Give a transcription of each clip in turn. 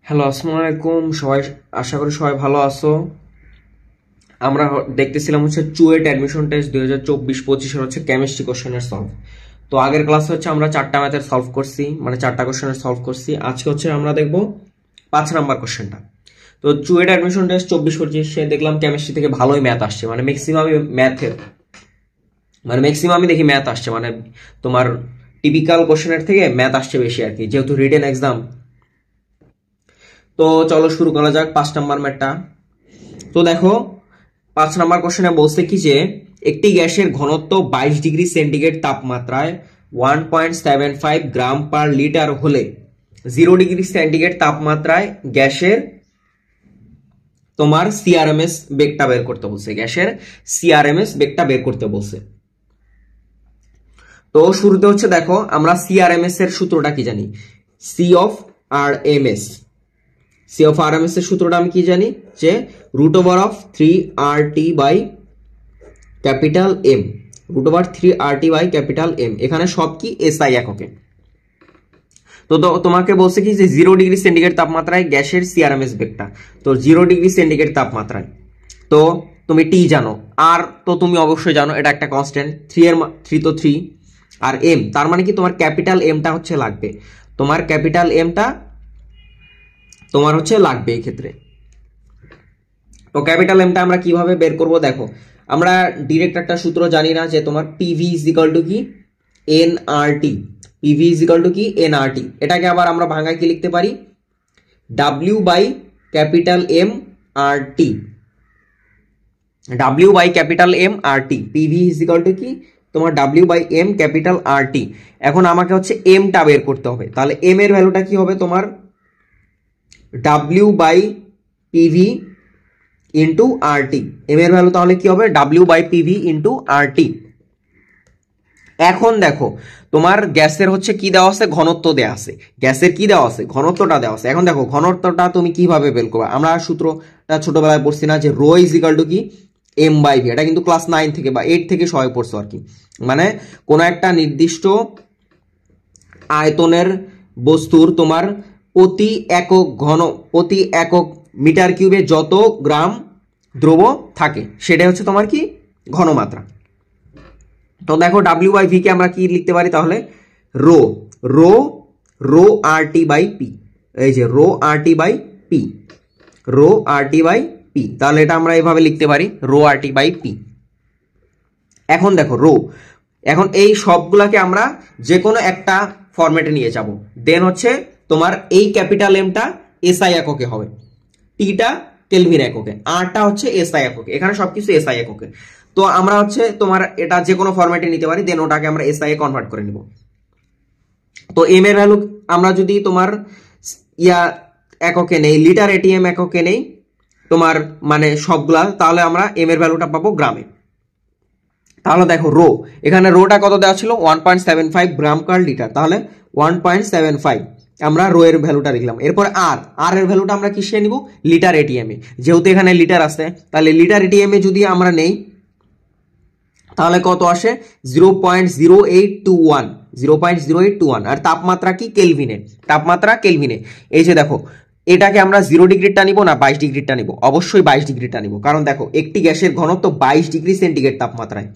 Hello, আসসালামু আলাইকুম সবাই। আশা করি সবাই ভালো আছো। আমরা দেখতেছিলাম হচ্ছে চুয়েট অ্যাডমিশন টেস্ট 2024-25 হচ্ছে কেমিস্ট্রি কোশ্চেনের সলভ। তো আগের ক্লাসে হচ্ছে আমরা 4টা ম্যাথের সলভ করছি, মানে 4টা কোশ্চেনের সলভ করছি। আজকে হচ্ছে আমরা দেখব 5 নাম্বার কোশ্চেনটা। তো চুয়েট অ্যাডমিশন টেস্ট 24-25 দেখলাম কেমিস্ট্রি থেকে ভালোই ম্যাথ আসছে, মানে ম্যাক্সিমামই দেখি ম্যাথ আসছে, মানে তোমার টিপিক্যাল কোশ্চেনের থেকে ম্যাথ আসছে বেশি আর কি, যেহেতু রিটেন এক্সাম। তো চলো শুরু করা যাক 5 নাম্বার ম্যাথটা। তো দেখো 5 নাম্বার কোশ্চেনে বলছে কি যে একটি গ্যাসের ঘনত্ব 22 ডিগ্রি সেন্টিগ্রেড তাপমাত্রায় 1.75 গ্রাম পার লিটার হলে 0 ডিগ্রি সেন্টিগ্রেড তাপমাত্রায় গ্যাসের তোমার সিআরএমএস বেগটা বের করতে বলছে। গ্যাসের সিআরএমএস বেগটা বের করতে বলছে। তো শুরুতে হচ্ছে দেখো আমরা সিআরএমএস এর সূত্রটা কি জানি, C of R M S. C of R M S এর সূত্রটা আমি কি জানি যে √3RT by capital M, √3RT by capital M. এখানে সব কি এসআই এককে। তো তোমাকে বলছে কি যে 0 ডিগ্রি সেন্টিগ্রেড তাপমাত্রায় গ্যাসের সিআরএমএস বেগটা। তো 0 ডিগ্রি সেন্টিগ্রেড তাপমাত্রায় তো তুমি টি জানো, আর তো তুমি অবশ্যই জানো এটা একটা কনস্ট্যান্ট। 3 তো 3, আর এম তার মানে কি তোমার ক্যাপিটাল এমটা হচ্ছে লাগবে। তোমার ক্যাপিটাল এমটা তোমার হচ্ছে লাগবে এই ক্ষেত্রে। তো ক্যাপিটাল এমটা আমরা কিভাবে বের করব দেখো, আমরা ডিরেক্ট একটা সূত্র জানি না যে তোমার পিভি ইজ ইকুয়াল টু কি NRT. PV is equal to কি এনআরটি। এটাকে আবার আমরা ভাঙায় কি লিখতে পারি, W by capital M R T. W by capital M R T, PV is equal to কি তোমার W by M capital R T. এখন আমাকে হচ্ছে এমটা বের করতে হবে, তাহলে এম এর ভ্যালুটা কি হবে তোমার W by PV into R T. M এর ভ্যালু তাহলে কি হবে W by PV into R T. এখন দেখো তোমার গ্যাসের হচ্ছে কি দেওয়া আছে, ঘনত্ব দেওয়া আছে। গ্যাসের কি দেওয়া আছে, ঘনত্বটা দেওয়া আছে। এখন দেখো ঘনত্বটা তুমি কিভাবে বের করবে, আমরা সূত্রটা ছোটবেলায় পড়ছি না যে রো ইজ ইকাল টু কি এম বাই ভি। এটা কিন্তু ক্লাস 9 থেকে বা 8 থেকে সবাই পড়ছো আর কি। মানে কোনো একটা নির্দিষ্ট আয়তনের বস্তুর তোমার প্রতি একক মিটার কিউবে যত গ্রাম দ্রব থাকে সেটা হচ্ছে তোমার কি ঘনমাত্রা। তো দেখো ডাব্লিউ বাই ভি কে আমরা কি লিখতে পারি তাহলে rho rho rho R T by P. এই যে rho R T by P, rho R T by P. তাহলে এটা আমরা এইভাবে লিখতে পারি rho R T by P. এখন দেখো এখন এই সবগুলাকে আমরা যে কোনো একটা ফরম্যাটে নিয়ে যাব। দেন হচ্ছে তোমার এই ক্যাপিটাল এমটা এসআই এককে হবে, টিটা কেলভিন এককে, আরটা হচ্ছে এসআই এককে। এখানে সবকিছু এসআই এককে। তো আমরা হচ্ছে তোমার এটা যে কোনো ফরম্যাটে নিতে পারি, দেন ওটাকে আমরা এসআই এ কনভার্ট করে নিব। তো এম এর ভ্যালু আমরা যদি তোমার এককে নেই, লিটার এটিএম এককে নেই তোমার মানে সবগুলা, তাহলে আমরা এম এর ভ্যালুটা পাবো গ্রামে। তাহলে দেখো এখানে রোটা কত দেওয়া ছিল 1.75 গ্রাম পার লিটার, তাহলে 1.75 আমরা রো এর ভ্যালুটা লিখলাম। এরপর আর এর ভ্যালুটা আমরা কিসে নিব, লিটার এটিএম এ। যেহেতু এখানে লিটার আছে তাহলে লিটার এটিএম এ যদি আমরা নেই তাহলে কত আসে 0.0821। আর তাপমাত্রা কি কেলভিনে, তাপমাত্রা কেলভিনে। এই যে দেখো এটাকে আমরা 0 ডিগ্রিটা নিব না 22 ডিগ্রিটা নিব, অবশ্যই 22 ডিগ্রিটা নিব। কারণ দেখো একটি গ্যাসের ঘনত্ব 22 ডিগ্রি সেন্টিগ্রেড তাপমাত্রায়,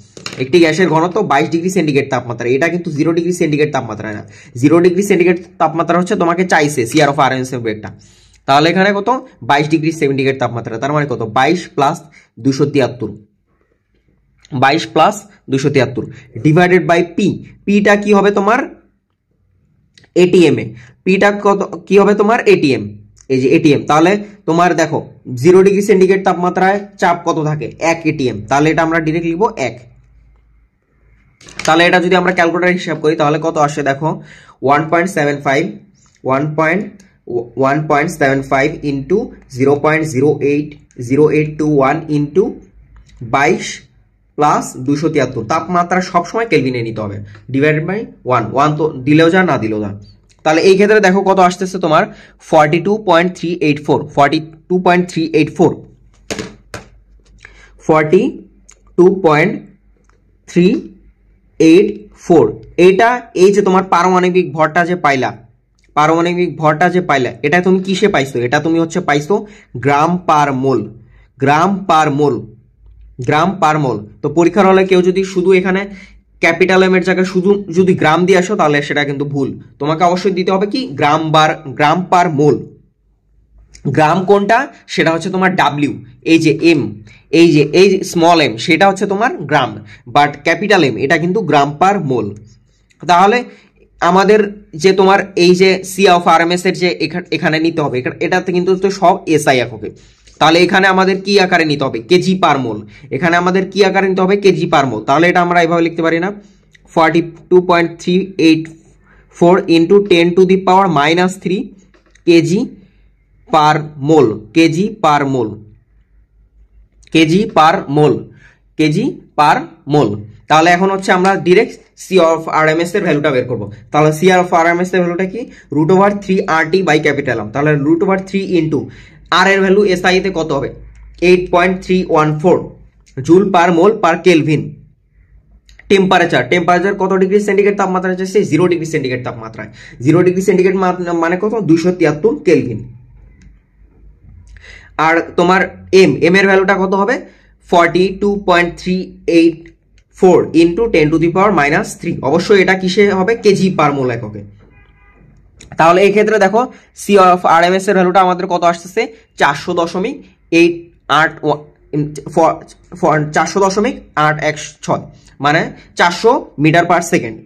একটি গ্যাসের ঘনত্ব 22 ডিগ্রি সেন্টিগ্রেড তাপমাত্রায়, এটা কিন্তু 0 ডিগ্রি সেন্টিগ্রেড তাপমাত্রায় না। 0 ডিগ্রি সেন্টিগ্রেড তাপমাত্রা হচ্ছে তোমাকে চাইছে CR of R N S বেগটা। তাহলে এখানে কত 22 ডিগ্রি সেন্টিগ্রেড তাপমাত্রা, তার মানে কত 22 plus 273, 22 plus 273 divided by P. পিটা কি হবে তোমার এটিএম এ, পিটা কত কি হবে তোমার এটিএম, এই যে এটিএম। তাহলে তোমার দেখো 0 ডিগ্রি সেন্টিগ্রেড তাপমাত্রায় চাপ কত থাকে 1 এটিএম, তাহলে এটা আমরা ডিরেক্ট লিখবো 1। তাহলে এটা যদি আমরা ক্যালকুলেটর হিসাব করি তাহলে কত আসে দেখো 1.75 ইন্টু 0.080821 ইন্টু 22 প্লাস 273। তাপমাত্রা সবসময় কেলভিনে নিতে হবে, ডিভাইডেড বাই 1 তো দিলেও যা না দিলেও যা। তাহলে এই ক্ষেত্রে দেখো কত আসতেছে তোমার 42.384। এইটা এই যে তোমার পারমাণবিক ভরটা যে পাইলা, পারমাণবিক ভরটা যে পাইলে এটা তুমি কিসে পাইছো, এটা তুমি হচ্ছে পাইছো গ্রাম পার মোল, গ্রাম পার মোল, গ্রাম পার মোল। তো পরীক্ষার হলে কেউ যদি শুধু এখানে ক্যাপিটাল এম এর জায়গায় শুধু যদি গ্রাম দিয়ে আসো তাহলে সেটা কিন্তু ভুল, তোমাকে অবশ্যই দিতে হবে কি গ্রাম পার মোল। গ্রাম কোনটা, সেটা হচ্ছে তোমার ডাব্লিউ, এই যে এম, এই যে স্মল এম সেটা হচ্ছে তোমার গ্রাম, বাট ক্যাপিটাল এম এটা কিন্তু গ্রাম পার মোল। তাহলে আমাদের যে তোমার এই যে C of R M S এর যে এখানে নিতে হবে, এটাতে কিন্তু সব এসআই এককে, তাহলে এখানে আমাদের কি আকারে নিতে হবে, কেজি পার মোল, এখানে আমাদের কি আকারে নিতে হবে, কেজি পার মোল। তাহলে এটা আমরা এইভাবে লিখতে পারি না, 42.384 into 10⁻³ kg per mole, kg per mole, kg per mole, kg per mole. তাহলে এখন হচ্ছে আমরা direct C of R M S এর ভ্যালুটা বের করবো। তাহলে C of R M S এর ভ্যালুটা কি, √3RT/ক্যাপিটাল। তাহলে √3 ইন্টু আর এর ভ্যালু এসআই তে কত হবে, 8.314 জুল পার মোল পার কেলভিন। টেম্পারেচার কত ডিগ্রি সেন্টিগ্রেড তাপমাত্রা আছে, 0 ডিগ্রি সেন্টিগ্রেড তাপমাত্রায়। 0 ডিগ্রি সেন্টিগ্রেড মানে কত, 273 কেলভিন। আর তোমার এম এর ভ্যালুটা কত হবে, 42.384 ইন্টু 10⁻³ অবশ্যই এটা কিসে হবে, কেজি পার মোল এককে। তাহলে এই ক্ষেত্রে দেখো C of R M S এর ভ্যালুটা আমাদের কত আসতেছে, 400.816 মানে 400 মিটার পার সেকেন্ড।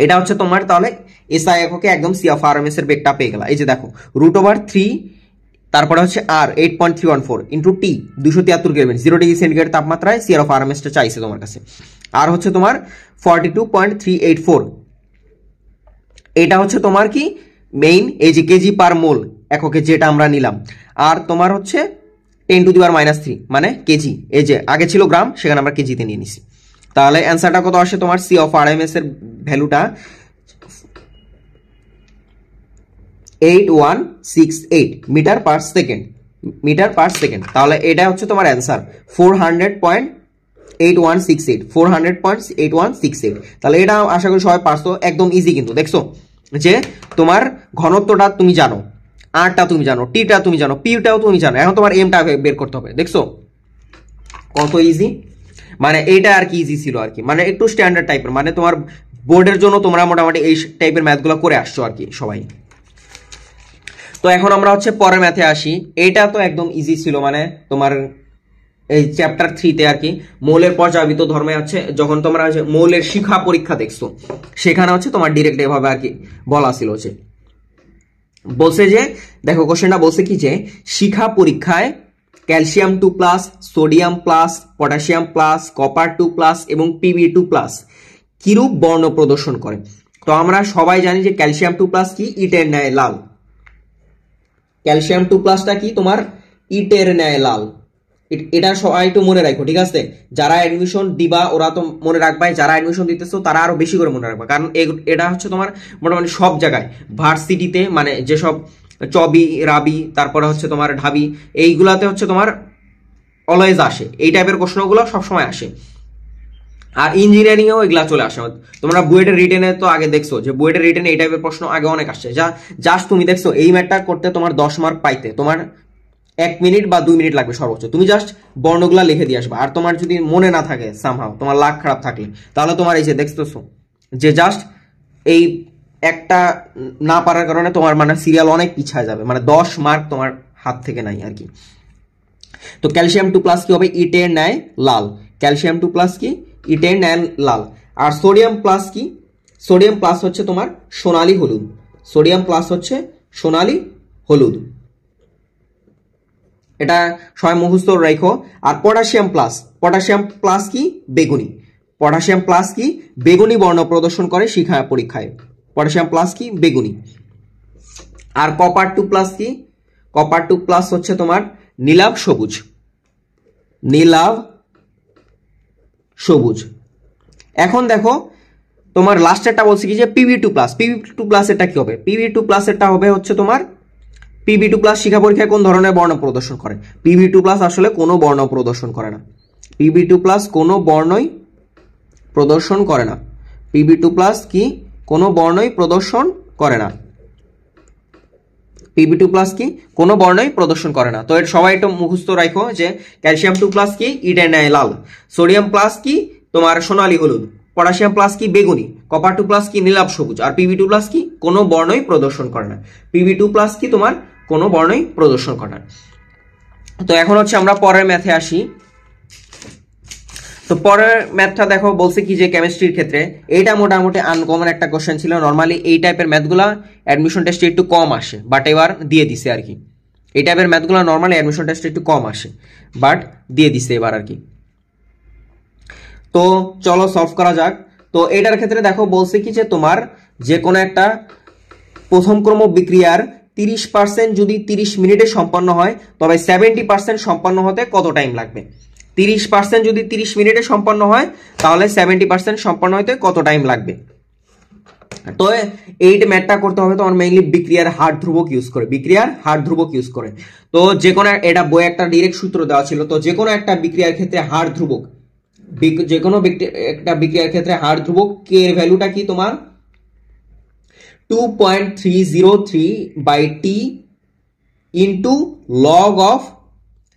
এটা হচ্ছে তোমার তাহলে এসআই এককে একদম C of R M S এর বেগটা পেয়ে গেল। এই যে দেখো √3 তারপরে হচ্ছে আর 8.314 into T 273 kelvin, 0 degree centigrade তাপমাত্রায় সি অফ আর এম এসটা চাইছে তোমার কাছে। আর হচ্ছে তোমার 42.384, এটা হচ্ছে তোমার কি মেইন এই যে কেজি পার মোল এককে যেটা আমরা নিলাম। আর তোমার হচ্ছে 10⁻³ মানে কেজি, এই যে আগে ছিল গ্রাম সেখানে আমরা কেজিতে নিয়ে নিছি। তাহলে অ্যান্সারটা কত আসে তোমার, C of R M S এর ভ্যালুটা 8168 metre per second, metre per second. তাহলে এটা হচ্ছে তোমার অ্যান্সার 400.8168। তাহলে এটা আশা করি সবাই পারছো, একদম ইজি কিন্তু। দেখছো যে তোমার ঘনত্বটা তুমি জানো, আরটা তুমি জানো, টিটা তুমি জানো, পিটাও তুমি জানো, এখন তোমার এমটা বের করতে হবে। দেখছো কত ইজি, মানে এটা আর কি ইজি ছিল আর কি, মানে একটু স্ট্যান্ডার্ড টাইপের, মানে তোমার বোর্ডের জন্য তোমরা মোটামুটি এই টাইপের ম্যাথগুলো করে আসছো আর কি সবাই। তো এখন আমরা হচ্ছে পরের ম্যাথে আসি। এইটা তো একদম ইজি ছিল, মানে তোমার এই চ্যাপ্টার 3 আর কি মৌলের পর্যাবৃত ধর্মে হচ্ছে যখন তোমরা মৌলের শিখা পরীক্ষা দেখছো সেখানে হচ্ছে তোমার ডিরেক্ট এভাবে আর কি বলা ছিল, যে বলছে যে দেখো কোশ্চেনটা বলছে কি যে শিখা পরীক্ষায় calcium 2+, sodium plus, potassium plus, copper 2+ এবং Pb2+ কিরূপ বর্ণ প্রদর্শন করে। তো আমরা সবাই জানি যে ক্যালসিয়াম 2+ কি, ইটের ন্যায় লাল। ক্যালসিয়াম 2+টা কি তোমার ইটের ন্যায় লাল। এটা সবাই একটু মনে রাখো, ঠিক আছে? যারা অ্যাডমিশন দিবা ওরা তো মনে রাখবে, যারা অ্যাডমিশন দিতেছো তারা আরো বেশি করে মনে রাখবে, কারণ এটা হচ্ছে তোমার মোটামুটি সব জায়গায় ভার্সিটিতে, মানে যেসব চবি, রাবি, তারপরে হচ্ছে তোমার ঢাবি, এইগুলাতে হচ্ছে তোমার অলওয়েজ আসে, এই টাইপের প্রশ্নগুলো সবসময় আসে। আর ইঞ্জিনিয়ারিং এও এগুলা চলে আসে। তোমরা বুয়েটের রিটেনে তো আগে দেখছো যে বুয়েটের রিটেনে এই টাইপের প্রশ্ন আগে অনেক আসছে, যা জাস্ট তুমি দেখছো এই ম্যাথটা করতে তোমার 10 মার্ক পাইতে তোমার 1 মিনিট বা 2 মিনিট লাগবে সর্বোচ্চ। তুমি জাস্ট বর্ণগুলা লিখে দিয়ে আসবে। আর তোমার যদি মনে না থাকে সামহাও, তোমার লাক খারাপ থাকলে, তাহলে তোমার এই যে দেখতেছো যে জাস্ট এই একটা না পারার কারণে তোমার মানে সিরিয়াল অনেক পিছায় যাবে, মানে 10 মার্ক তোমার হাত থেকে নাই আর কি। তো ক্যালসিয়াম 2+ কি হবে, ইটের ন্যায় লাল। ক্যালসিয়াম 2+ কি, ইটের ন্যায় লাল। আর সোডিয়াম প্লাস কি, সোডিয়াম প্লাস হচ্ছে তোমার সোনালী হলুদ। সোডিয়াম প্লাস হচ্ছে সোনালী হলুদ, এটা সবাই মুখস্থ রাখো। আর পটাশিয়াম প্লাস কি, বেগুনি। পটাশিয়াম প্লাস কি, বেগুনি বর্ণ প্রদর্শন করে শিখা পরীক্ষায়। পটাশিয়াম প্লাস কি, বেগুনি। আর কপার 2+ কি, কপার 2+ হচ্ছে তোমার নীলাভ সবুজ। নীলাভ সবুজ। এখন দেখো তোমার লাস্টেরটা বলছে কি যে Pb2+ এরটা কি হবে, Pb2+ এরটা হবে হচ্ছে তোমার Pb2+ শিখা পরীক্ষায় কোন ধরনের বর্ণ প্রদর্শন করে। Pb2+ আসলে কোনো বর্ণ প্রদর্শন করে না। Pb2+ কোনো বর্ণই প্রদর্শন করে না। Pb2+ কি কোনো বর্ণই প্রদর্শন করে না। Pb2+ কি কোনো বর্ণই প্রদর্শন করে না। তো এটা সবাই একটু মুখস্থ রাখো যে ক্যালসিয়াম 2+ কি ইডেনায় লাল, সোডিয়াম প্লাস কি তোমার সোনালী হলুদ, পটাশিয়াম প্লাস কি বেগুনি, কপার 2+ কি নীলাভ সবুজ, আর Pb2+ কি কোনো বর্ণই প্রদর্শন করে না। Pb2+ কি তোমার কোনো বর্ণই প্রদর্শন করে না। তো এখন হচ্ছে আমরা পরের ম্যাথে আসি। তো পরের ম্যাথটা দেখো বলছে কি যে কেমিস্ট্রির ক্ষেত্রে এইটা মোটামুটি আনকমন একটা কোশ্চেন ছিল। নর্মালি এই টাইপের ম্যাথগুলা অ্যাডমিশন টেস্টে একটু কম আসে, বাট এবার দিয়ে দিছে আর কি। এই টাইপের ম্যাথগুলো নর্মালি অ্যাডমিশন টেস্টে একটু কম আসে, বাট দিয়ে দিছে এবার আর কি। তো চলো সলভ করা যাক। তো এটার ক্ষেত্রে দেখো বলছে কি যে তোমার যে কোনো একটা প্রথম ক্রম বিক্রিয়ার 30% যদি 30 মিনিটে সম্পন্ন হয় তবে 70% সম্পন্ন হতে কত টাইম লাগবে। 30% যদি 30 মিনিটে সম্পন্ন হয় তাহলে 70% সম্পন্ন হতে কত টাইম লাগবে। তো এই ম্যাথটা করতে হবে তোমার মেইনলি বিক্রিয়ার হার ধ্রুবক ইউজ করে, বিক্রিয়ার হার ধ্রুবক ইউজ করে। তো যে কোনো এটা বই একটা ডিরেক্ট সূত্র দেওয়া ছিল। তো যে কোনো একটা বিক্রিয়ার ক্ষেত্রে হার ধ্রুবক, যে কোনো একটা বিক্রিয়ার ক্ষেত্রে হার ধ্রুবক কে এর ভ্যালুটা কি তোমার 2.303/t into log of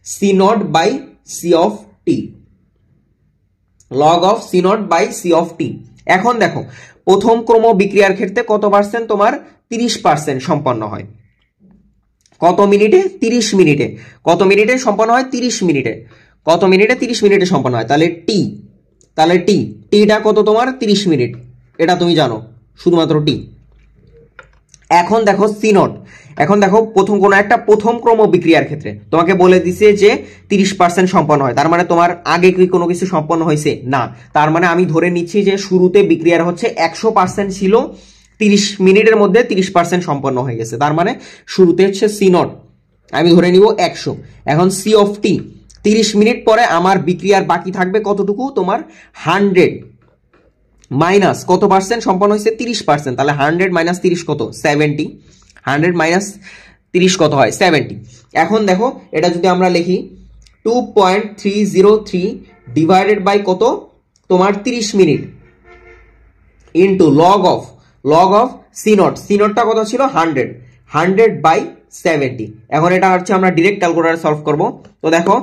C0 by C of t, log of C0 by C of t। এখন দেখো প্রথম ক্রম বিক্রিয়ার ক্ষেত্রে কত পার্সেন্ট তোমার 30% সম্পন্ন হয়, কত মিনিটে 30 মিনিটে, কত মিনিটে সম্পন্ন হয় 30 মিনিটে, কত মিনিটে 30 মিনিটে সম্পন্ন হয়, তাহলে টিটা কত তোমার 30 মিনিট, এটা তুমি জানো শুধুমাত্র টি। এখন দেখো C0, এখন দেখো কোনো একটা প্রথম ক্রম বিক্রিয়ার ক্ষেত্রে তোমাকে বলে দিছে যে 30% সম্পন্ন হয়, তার মানে তোমার আগে কি কোনো কিছু সম্পন্ন হয়েছে না, তার মানে আমি ধরে নিচ্ছি যে শুরুতে বিক্রিয়ার হচ্ছে 100% ছিল, 30 মিনিটের মধ্যে 30% সম্পন্ন হয়ে গেছে, তার মানে শুরুতে হচ্ছে C0 আমি ধরে নিব 100। এখন C অফ t 30 মিনিট পরে আমার বিক্রিয়ার বাকি থাকবে কতটুকু তোমার 100 মাইনাস কত পার্সেন্ট সম্পন্ন হয়েছে 30%, তাহলে 100 মাইনাস 30 কত 70, 100 মাইনাস 30 কত হয় 70। এখন দেখো এটা যদি আমরা লিখি 2.303 ডিভাইডেড বাই কত তোমার 30 মিনিট ইন্টু লগ অফ C0টা কত ছিল 100 বাই 70। এখন এটা হচ্ছে আমরা ডিরেক্ট ক্যালকুলেটরে সলভ করব। তো দেখো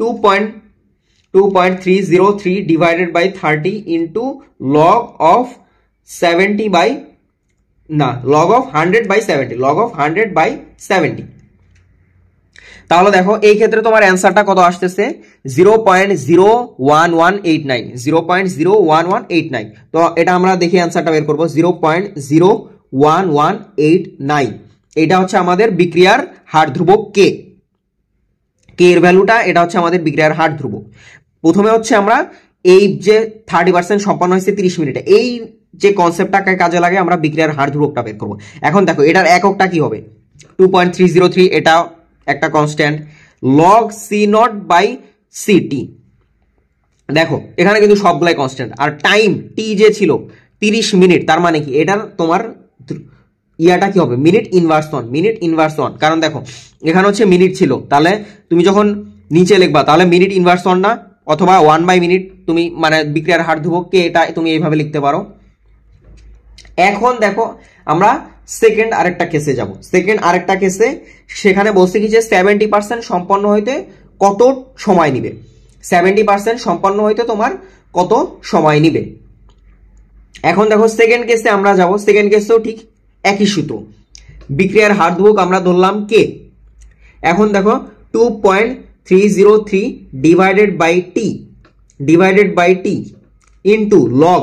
2.303 divided by 30 into log of 70 by না log of 100 by 70, log of 100 by 70। তাহলে দেখো এই ক্ষেত্রে তোমার অ্যান্সারটা কত আসতেছে 0.01189, 0.01189। তো এটা আমরা দেখি অ্যান্সারটা বের করবো 0.01189। এটা হচ্ছে আমাদের বিক্রিয়ার হার ধ্রুবক কে এর ভ্যালুটা, এটা হচ্ছে আমাদের বিক্রিয়ার হার ধ্রুবক। প্রথমে হচ্ছে আমরা এই যে 30% সম্পন্ন হয়েছে 30 মিনিটে, এই যে কনসেপ্টটাকে কাজে লাগে আমরা বিক্রিয়ার হার ধ্রুবকটা বের করব। এখন দেখো এটার এককটা কি হবে 2.303, এটা একটা constant, log C0 by CT। দেখো এখানে কিন্তু সবগুলাই কনস্ট্যান্ট, আর টাইম টি যে ছিল 30 মিনিট, তার মানে কি এটার তোমার ইয়াটা কি হবে মিনিট ইনভার্স 1, কারণ দেখো এখানে হচ্ছে মিনিট ছিল, তাহলে তুমি যখন নিচে লিখবা তাহলে মিনিট ইনভার্স 1 না, অথবা 1/মিনিট তুমি মানে বিক্রিয়ার হার ধ্রুবককে এটা তুমি এইভাবে লিখতে পারো। এখন দেখো আমরা সেকেন্ড আরেকটা কেসে যাব। সেকেন্ড আরেকটা কেসে সেখানে বলছে কি যে 70% সম্পন্ন হইতে কত সময় নিবে, 70% সম্পন্ন হইতে তোমার কত সময় নিবে। এখন দেখো সেকেন্ড কেসে আমরা যাব, সেকেন্ড কেসেও ঠিক একই সূত্র, বিক্রিয়ার হার ধ্রুবক আমরা ধরলাম কে। এখন দেখো 2.303 divided by T into log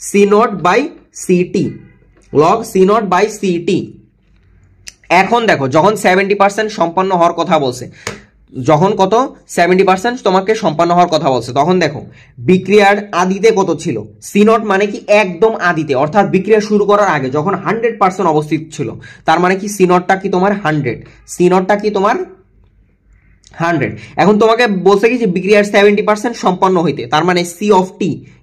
C0 by CT, log C0 by CT। এখন দেখো যখন 70% সম্পন্ন হওয়ার কথা বলছে, যখন কত 70% তোমাকে সম্পন্ন হওয়ার কথা বলছে, তখন দেখো বিক্রিয়ার আদিতে কত ছিল C0 মানে কি একদম আদিতে, অর্থাৎ বিক্রিয়া শুরু করার আগে যখন 100% অবস্থিত ছিল, তার মানে কি C0টা কি তোমার 100, C0টা কি তোমার 100। এখন তোমাকে বলছে কি যে বিক্রিয়ার 70% সম্পন্ন হইতে, তার মানে C অফ t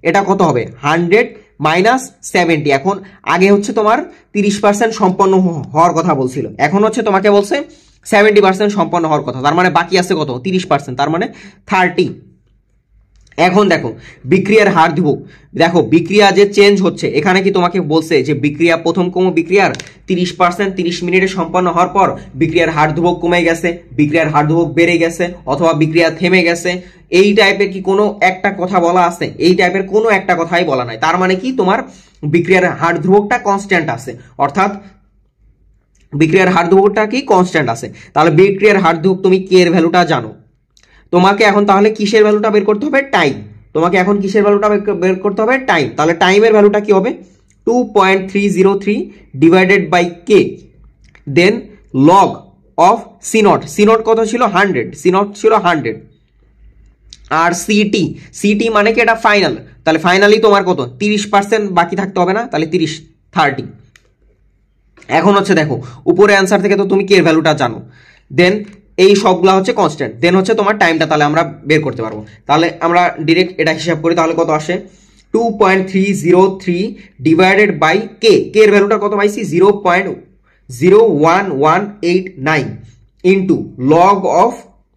এটা কত হবে 100 মাইনাস 70। এখন আগে হচ্ছে তোমার 30% সম্পন্ন হওয়ার কথা বলছিল, এখন হচ্ছে তোমাকে বলছে 70% সম্পন্ন হওয়ার কথা, তার মানে বাকি আছে কত 30%, তার মানে 30। এখন দেখো বিক্রিয়ার হার ধ্রুবক, দেখো বিক্রিয়া যে চেঞ্জ হচ্ছে, এখানে কি তোমাকে বলছে যে বিক্রিয়া প্রথম ক্রম বিক্রিয়ার 30% 30 মিনিটে সম্পন্ন হওয়ার পর বিক্রিয়ার হার ধ্রুবক কমে গেছে, বিক্রিয়ার হার ধ্রুবক বেড়ে গেছে, অথবা বিক্রিয়া থেমে গেছে, এই টাইপের কি কোনো একটা কথা বলা আছে? এই টাইপের কোনো একটা কথাই বলা নাই। তার মানে কি তোমার বিক্রিয়ার হার ধ্রুবকটা কনস্ট্যান্ট আছে, অর্থাৎ বিক্রিয়ার হার ধ্রুবকটা কি কনস্ট্যান্ট আছে। তাহলে বিক্রিয়ার হার ধ্রুবক তুমি কে এর ভ্যালুটা জানো, তোমাকে এখন তাহলে কিসের ভ্যালুটা বের করতে হবে? টাইম। তোমাকে এখন কিসের ভ্যালুটা বের করতে হবে? টাইম। তাহলে টাইমের ভ্যালুটা কি হবে? 2.303 divided by K, then log of C naught, C naught কত ছিল? 100, সি নট ছিল 100, আর সিটি, সিটি মানে কি? এটা ফাইনাল, তাহলে ফাইনালি তোমার কত? 30% বাকি থাকতে হবে না? তাহলে 30 এখন হচ্ছে দেখো উপরে অ্যান্সার থেকে তো তুমি কে এর ভ্যালুটা জানো, দেন এই সবগুলা হচ্ছে কনস্ট্যান্ট, দেন হচ্ছে তোমার টাইমটা তাহলে আমরা বের করতে পারবো। তাহলে আমরা ডিরেক্ট এটা হিসাব করি, তাহলে কত আসে? 2.303 ডিভাইডেড বাই কে, কে এর ভ্যালুটা কত পাইছি? 0.01189 ইন্টু লগ অফ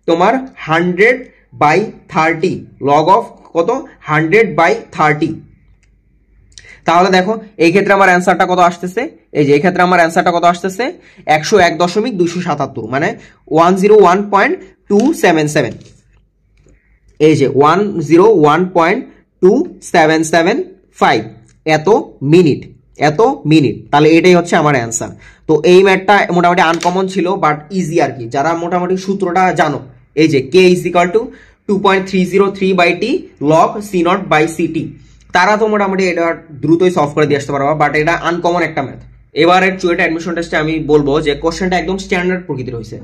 তোমার 100/30, লগ অফ কত? 100/30। তাহলে দেখো এই ক্ষেত্রে আমার অ্যান্সারটা কত আসতেছে? এই যে এই ক্ষেত্রে আমার অ্যান্সারটা কত আসতেছে? 101.277, মানে 101.277, এই যে 101.2775 এত মিনিট, এত মিনিট। তাহলে এটাই হচ্ছে আমার অ্যান্সার। তো এই ম্যাথটা মোটামুটি আনকমন ছিল, বাট ইজি আর কি, যারা মোটামুটি সূত্রটা জানো। এই যে K is equal to 2.303/t log C naught by Ct, তারা তো মোটামুটি এটা দ্রুতই সলভ করে দিয়ে আসতে পারবা, বাট এটা আনকমন একটা ম্যাথ। এবারের চুয়েট অ্যাডমিশন টেস্টে আমি বলবো যে কোশ্চেনটা একদম স্ট্যান্ডার্ড প্রকৃতির হয়েছে।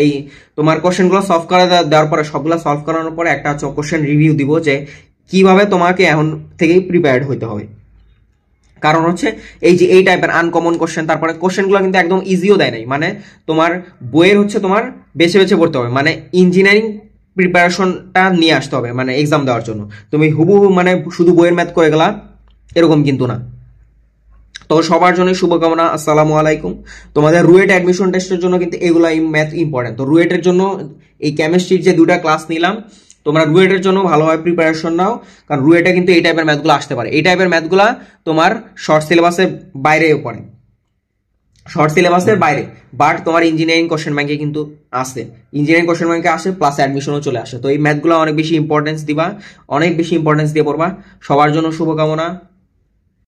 এই তোমার কোশ্চেনগুলো সলভ করে দেওয়ার পরে, সবগুলো সলভ করানোর পরে একটা কোশ্চেন রিভিউ দিব যে কিভাবে তোমাকে এখন থেকেই প্রিপেয়ার্ড হইতে হবে। কারণ হচ্ছে এই যে এই টাইপের আনকমন কোশ্চেন, তারপরে কোশ্চেনগুলো কিন্তু একদম ইজিও দেয় নাই, মানে তোমার বইয়ের হচ্ছে তোমার বেছে বেছে পড়তে হবে, মানে ইঞ্জিনিয়ারিং প্রিপারেশনটা নিয়ে আসতে হবে মানে এক্সাম দেওয়ার জন্য। তুমি হুবহু মানে শুধু বইয়ের ম্যাথ করে গেলা এরকম কিন্তু না। তো সবার জন্য শুভকামনা। আসসালামু আলাইকুম। তোমাদের রুয়েট অ্যাডমিশন টেস্টের জন্য কিন্তু এগুলা ম্যাথ ইম্পর্টেন্ট। তো রুয়েটের জন্য এই কেমিস্ট্রির যে 2টা ক্লাস নিলাম, তোমরা রুয়েটের জন্য ভালোভাবে প্রিপারেশন নাও, কারণ রুয়েটে কিন্তু এই টাইপের ম্যাথগুলো আসতে পারে। এই টাইপের ম্যাথগুলা তোমার শর্ট সিলেবাসের বাইরেও পড়ে, শর্ট সিলেবাসের বাইরে, বাট তোমার ইঞ্জিনিয়ারিং কোশ্চেন ব্যাংকে কিন্তু আসে, ইঞ্জিনিয়ারিং কোশ্চেন ব্যাংকে আসে, প্লাস অ্যাডমিশনও চলে আসে। তো এই ম্যাথগুলো অনেক বেশি ইম্পর্টেন্স দিবা, অনেক বেশি ইম্পর্টেন্স দিয়ে পড়বা। সবার জন্য শুভকামনা।